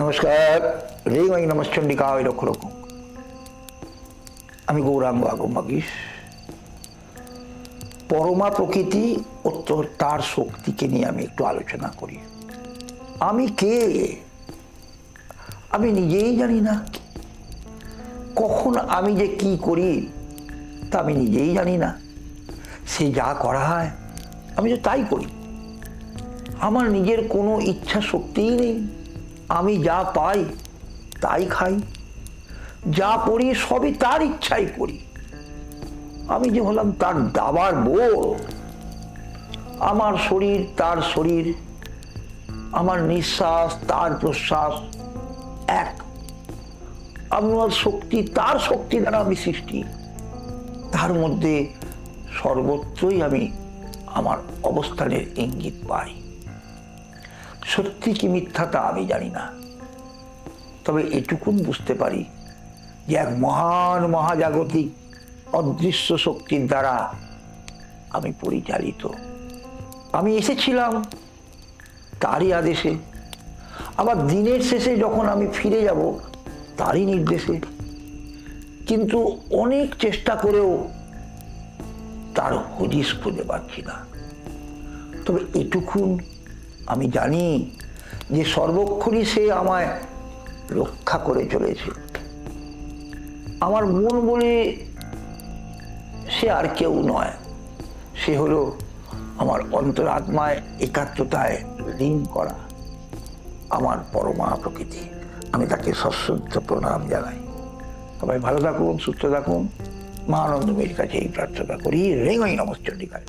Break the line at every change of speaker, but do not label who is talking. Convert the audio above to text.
नमस्कार रेवाई नमश्चंडिका लक्ष रखो आमी गौरांग आगमगीश परमा प्रकृति और तार शक्ति के लिए आमी एकटू आलोचना करी। आमी के आमी निजेई जानी ना कखन आमी जे की करी ता आमी निजेई जानी ना। से जा करा है आमी तो ताई करी। आमार निजेर कोनो इच्छा शक्ति नहीं। आमी जा पाई ताई खाई, जा पड़ी सबई तार इच्छाई करी। आमी जे हलाम तार दाबार बोल। आमार शरीर तार शरीर, आमार निश्वास तार प्रश्वास एक। आमार शक्ति तार शक्ति द्वारा आमी सृष्टि। तार मध्य सर्वत्रई आमी आमार अवस्थानेर इंगित पाई। सत्य कि मिथ्या ता आमी जानी ना, तबे एटुकुन बुझते पारी जे एक महान महाजागतिक अदृश्य शक्तिर द्वारा आमी परिचालित। आमी एसेछिलाम तारई आदेशे, आबार दिनेर शेषे जखन आमी फिरे যাব तारई निर्देशे। किन्तु अनेक चेष्टा करेও तार हदिस खुঁজে পাচ্ছি না। तबे एटुकुन आमी जानी जे सर्वक्षणी से आमाय रक्षा करे चलेছে। आमार मन बोले से आर केउ नय, से हलो आमार अंतरात्माय एकात्मताय लीन करा आमार परमा प्रकृति। आमी ताके सश्रद्ध प्रणाम जानाई। सबाई भालो थाकुन, सुस्थ थाकुन। महानंद मेर काछे प्रार्थना करी। रेंगाई नमश्चंडिकाय।